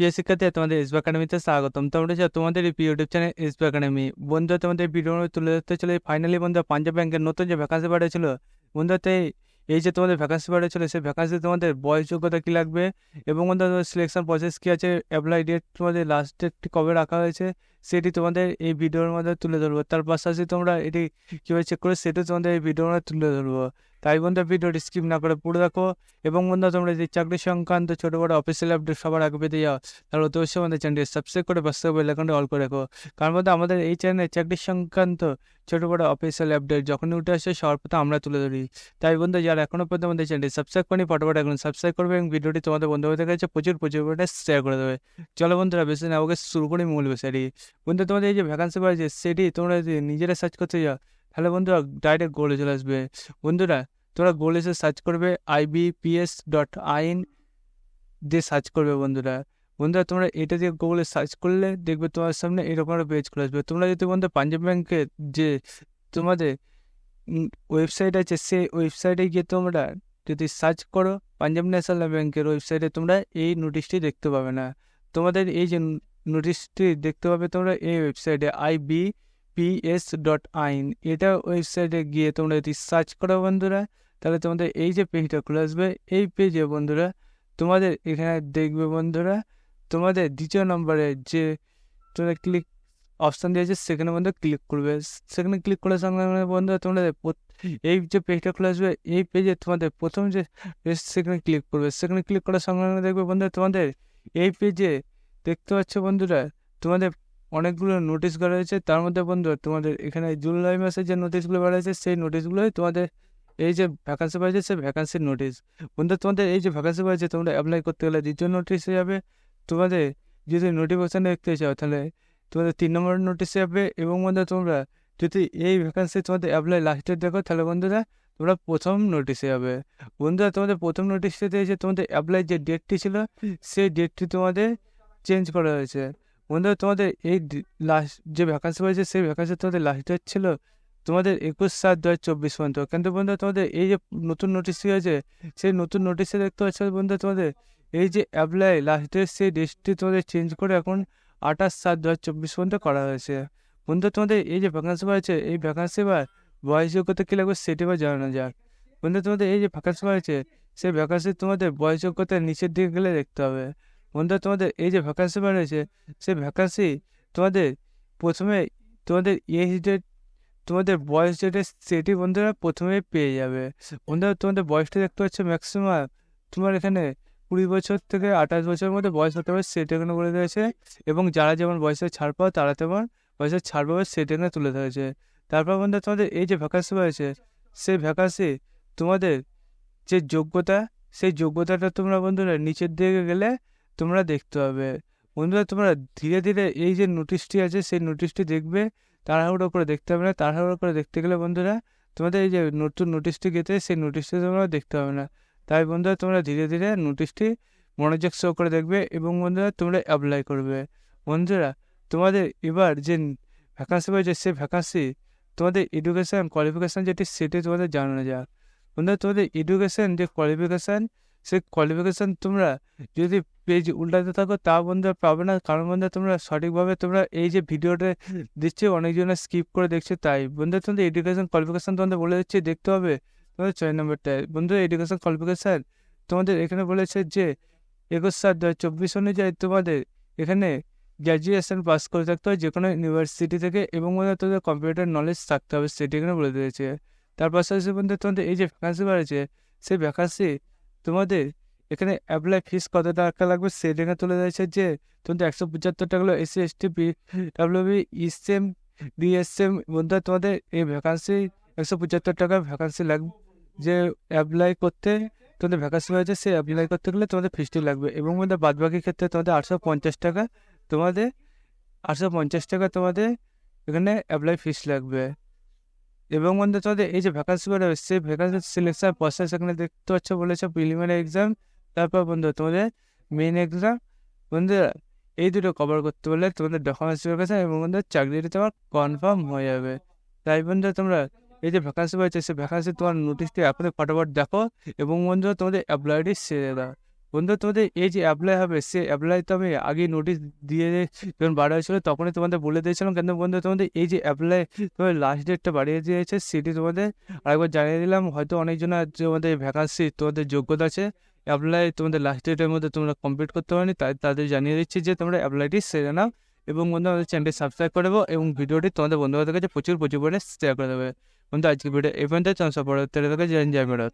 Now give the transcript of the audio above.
প্রিয় শিক্ষার্থী, তোমাদের এসবি একাডেমিতে স্বাগতম। তোমরা যে তোমাদের এই ইউটিউব চ্যানেল এসবি একাডেমি বন্ধু, তোমাদের ভিডিও তুলে ধরতে চলে ফাইনালি বন্ধু পাঞ্জাব ব্যাংকের নতুন যে ভ্যাকান্সি বাড়িয়েছিল বন্ধু, এই যে তোমাদের ভ্যাকান্সি বাড়িয়েছিল সেই ভ্যাকান্সি তোমাদের বয়স যোগ্যতা কী লাগবে এবং বন্ধু তোমাদের সিলেকশন প্রসেস কী আছে, অ্যাপ্লাই ডেট তোমাদের লাস্ট ডেটটি কবে রাখা হয়েছে সেটি তোমাদের এই ভিডিওর মধ্যে তুলে ধরবো। তার পাশাপাশি তোমরা এটি কীভাবে চেক করে সেটা তোমাদের এই ভিডিওর মধ্যে তুলে ধরবো। তাই বন্ধু ভিডিওটি স্কিপ না করে পুরো দেখো এবং বন্ধু তোমরা যে চাকরি সংক্রান্ত ছোটো বড়ো অফিসিয়াল আপডেট সবার আগে পেতে যাও তাহলে অবশ্যই আমাদের চ্যানেলটি সাবস্ক্রাইব করে পাশে বেল আইকনটি অল করে রাখো। কারণ বন্ধু আমাদের এই চ্যানেলে চাকরি সংক্রান্ত ছোটো বড়ো অফিসিয়াল আপডেট যখনই উঠে আসে সবার প্রথমে আমরা তুলে ধরি। তাই বন্ধু যারা এখনও পর্যন্ত আমাদের চ্যানেলটি সাবস্ক্রাইব করেনি ফটোফট এখন সাবস্ক্রাইব করবে এবং ভিডিওটি তোমাদের বন্ধুদের কাছে প্রচুর পরিমাণে শেয়ার করে দেবে। চলো বন্ধুরা বেশি না ওকে শুরু করি মূল বিষয়টি। বন্ধু তোমাদের এই যে ভ্যাকান্সি বাড়ছে সেটি তোমরা যদি নিজেরা সার্চ করতে যাও তাহলে বন্ধুরা ডাইরেক্ট গোলে চলে আসবে। বন্ধুরা তোমরা গোলে এসে সার্চ করবে ibps.in দিয়ে সার্চ করবে। বন্ধুরা তোমরা এটা দিয়ে গুগলে সার্চ করলে দেখবে তোমার সামনে এরকম একটা পেজ খুলে আসবে। তোমরা যদি বন্ধু পাঞ্জাব ব্যাংকের যে তোমাদের ওয়েবসাইট আছে সেই ওয়েবসাইটে গিয়ে তোমরা যদি সার্চ করো পাঞ্জাব ন্যাশনাল ব্যাংকের ওয়েবসাইটে তোমরা এই নোটিশটি দেখতে পাবে না। তোমাদের এই যে নোটিশটি দেখতে পাবে তোমরা এই ওয়েবসাইটে ibps.in এটা ওয়েবসাইটে গিয়ে তোমরা যদি সার্চ করো বন্ধুরা তাহলে তোমাদের এই যে পেজটা খুলে আসবে। এই পেজে বন্ধুরা তোমাদের এখানে দেখবে বন্ধুরা তোমাদের দ্বিতীয় নম্বরে যে তোমরা ক্লিক অপশান দিয়েছে সেখানে বন্ধু ক্লিক করবে। সেখানে ক্লিক করার সঙ্গে সঙ্গে বন্ধুরা তোমরা এই যে পেজটা খুলে আসবে এই পেজে তোমাদের প্রথম যে পেজ সেখানে ক্লিক করবে। সেখানে ক্লিক করার সঙ্গে সঙ্গে দেখবে বন্ধুরা তোমাদের এই পেজে দেখতে পাচ্ছ বন্ধুরা তোমাদের অনেকগুলো নোটিশ করা হয়েছে। তার মধ্যে বন্ধুরা তোমাদের এখানে জুলাই মাসে যে নোটিশগুলো বের হয়েছে সেই নোটিশগুলোই তোমাদের এই যে ভ্যাকান্সি পাইছে সেই ভ্যাকান্সির নোটিশ। বন্ধু তোমাদের এই যে ভ্যাকান্সি পাইছে তোমরা অ্যাপ্লাই করতে গেলে দ্বিতীয় নোটিশে যাবে। তোমাদের যদি নোটিফিকেশান দেখতে চাও তাহলে তোমাদের 3 নম্বর নোটিশে যাবে এবং বন্ধুরা তোমরা যদি এই ভ্যাকান্সি তোমাদের অ্যাপ্লাই লাস্ট ডেট দেখো তাহলে বন্ধুরা তোমরা প্রথম নোটিশে যাবে। বন্ধুরা তোমাদের প্রথম নোটিশে দিয়েছে তোমাদের অ্যাপ্লাই যে ডেটটি ছিল সেই ডেটটি তোমাদের চেঞ্জ করা হয়েছে। বন্ধুরা তোমাদের এই লাস্ট যে ভ্যাকান্সি পাইছে সেই ভ্যাকান্সি তোমাদের লাস্ট ডেট ছিল তোমাদের 21/7/2024 পর্যন্ত। কিন্তু বন্ধুরা তোমাদের এই যে নতুন নোটিশ হয়েছে সেই নতুন নোটিশে দেখতে পাচ্ছ বন্ধুরা তোমাদের এই যে অ্যাপ্লাই লাস্ট ডেট সেই ডেটটি তোমাদের চেঞ্জ করে এখন 28/7/2024 পর্যন্ত করা হয়েছে। বন্ধু তোমাদের এই যে ভ্যাকান্সি হয়েছে এই ভ্যাকান্সি বা বয়স যোগ্যতা কী লাগবে সেটি বা জানানো যাক। বন্ধু তোমাদের এই যে ভ্যাকান্সি হয়েছে সেই ভ্যাকান্সি তোমাদের বয়স যোগ্যতা নিচের দিকে গেলে দেখতে হবে। বন্ধু তোমাদের এই যে ভ্যাকান্সি রয়েছে সেই ভ্যাকান্সি তোমাদের প্রথমে তোমাদের এজ ডেট তোমাদের বয়স যেটা সেটি বন্ধুরা প্রথমে পেয়ে যাবে। বন্ধুরা তোমাদের বয়সটা দেখতে পাচ্ছ ম্যাক্সিমাম তোমার এখানে 20 বছর থেকে 28 বছরের মধ্যে বয়স হতে পারে সেটা এখানে বলে দিয়েছে এবং যারা যেমন বয়সে ছাড় পাও তারা তেমন বয়সের ছাড় পাবে সেটা এখানে তুলে ধরেছে। তারপর বন্ধুরা তোমাদের এই যে ভ্যাকান্সি রয়েছে সেই ভ্যাকান্সি তোমাদের যে যোগ্যতা সেই যোগ্যতাটা তোমরা বন্ধুরা নিচের দিকে গেলে তোমরা দেখতে পাবে। বন্ধুরা তোমরা ধীরে ধীরে এই যে নোটিশটি আছে সেই নোটিশটি দেখবে, তাড়াহুড়ো করে দেখতে হবে না। তাড়াহুড়ো করে দেখতে গেলে বন্ধুরা তোমাদের এই যে নতুন নোটিশটি গেছে সেই নোটিশটি তোমরা দেখতে হবে না। তাই বন্ধুরা তোমরা ধীরে ধীরে নোটিশটি মনোযোগ সহ করে দেখবে এবং বন্ধুরা তোমরা অ্যাপ্লাই করবে। বন্ধুরা তোমাদের এবার যে ভ্যাকান্সি রয়েছে সেই ভ্যাকান্সি তোমাদের এডুকেশান কোয়ালিফিকেশান যেটি সেটি তোমাদের জানানো যাক। বন্ধুরা তোমাদের এডুকেশান যে কোয়ালিফিকেশান সেই কোয়ালিফিকেশান তোমরা যদি পেজ উল্টাতে থাকো তা বন্ধুরা পাবে না। কারণ বন্ধুরা তোমরা সঠিকভাবে তোমরা এই যে ভিডিওটা দিচ্ছে অনেকজনে স্কিপ করে দেখছে। তাই বন্ধুরা তোমাদের এডুকেশান কোয়ালিফিকেশান তোমাদের বলে দিচ্ছে দেখতে হবে তোমাদের 6 নম্বরটায়। বন্ধুরা এডুকেশান কোয়ালিফিকেশান তোমাদের এখানে বলেছে যে 21/7/2024 অনুযায়ী তোমাদের এখানে গ্র্যাজুয়েশন পাস করে থাকতে হয় যে কোনো ইউনিভার্সিটি থেকে এবং বন্ধুরা তোমাদের কম্পিউটার নলেজ থাকতে হবে সেটি এখানে বলে দিয়েছে। তার পাশাপাশি বন্ধুরা তোমাদের এই যে ভ্যাকান্সি বাড়ছে সেই ভ্যাকান্সি তোমাদের এখানে অ্যাপ্লাই ফিস কত টাকা লাগবে সেটা এখানে তুলে দিয়েছে যে তোমাদের 175 টাকা হলো SC ST PWB ESM DSM। বন্ধুরা তোমাদের এই ভ্যাকান্সি 175 টাকা ভ্যাকান্সি লাগবে যে অ্যাপ্লাই করতে তোমাদের ভ্যাকান্সি হয়েছে সে অ্যাপ্লাই করতে গেলে তোমাদের ফিসটি লাগবে এবং বন্ধুরা বাদবাকি ক্ষেত্রে তোমাদের 850 টাকা তোমাদের 850 টাকা তোমাদের এখানে অ্যাপ্লাই ফিস লাগবে। এবং বন্ধু তোমাদের এই যে ভ্যাকান্সি বেরোবে সেই ভ্যাকান্সি সিলেকশন প্রসেস এখানে দেখতে পাচ্ছ বলেছে প্রিলিমিনারি এক্সাম, তারপর বন্ধু তোমাদের মেইন এক্সাম। বন্ধুরা এই দুটো কভার করতে পারলে তোমাদের ডকুমেন্টস ভ্যাকান্সি এবং বন্ধুদের চাকরিটি তোমার কনফার্ম হয়ে যাবে। তাই বন্ধু তোমরা এই যে ভ্যাকান্সি পাইছে সেই ভ্যাকান্সি তোমার নোটিশটি এখনই ফটাফট দেখো এবং বন্ধুরা তোমাদের অ্যাপ্লাইটি সেরে দাও। বন্ধু তোমাদের এই যে অ্যাপ্লাই হবে সে অ্যাপ্লাই তো আমি আগে নোটিশ দিয়ে যখন বাড়া হয়েছিল তখনই তোমাদের বলে দিয়েছিলাম, কিন্তু বন্ধু তোমাদের এই যে অ্যাপ্লাই তোমাদের লাস্ট ডেটটা বাড়িয়ে দিয়েছে সেটি তোমাদের আরেকবার জানিয়ে দিলাম। হয়তো অনেকজন তোমাদের ভ্যাকান্সি তোমাদের যোগ্যতা আছে, অ্যাপ্লাই তোমাদের লাস্ট ডেটের মধ্যে তোমরা কমপ্লিট করতে পারোনি, তাই তাদের জানিয়ে দিচ্ছি যে তোমরা অ্যাপ্লাইটি সেরে নাও এবং বন্ধু আমাদের চ্যানেলটি সাবস্ক্রাইব করে দেবো এবং ভিডিওটি তোমাদের বন্ধুদের কাছে প্রচুর পরিমাণে শেয়ার করে দেবে। বন্ধু আজকে ভিডিও এই পর্যন্ত, পরবর্তী জয় ভারত।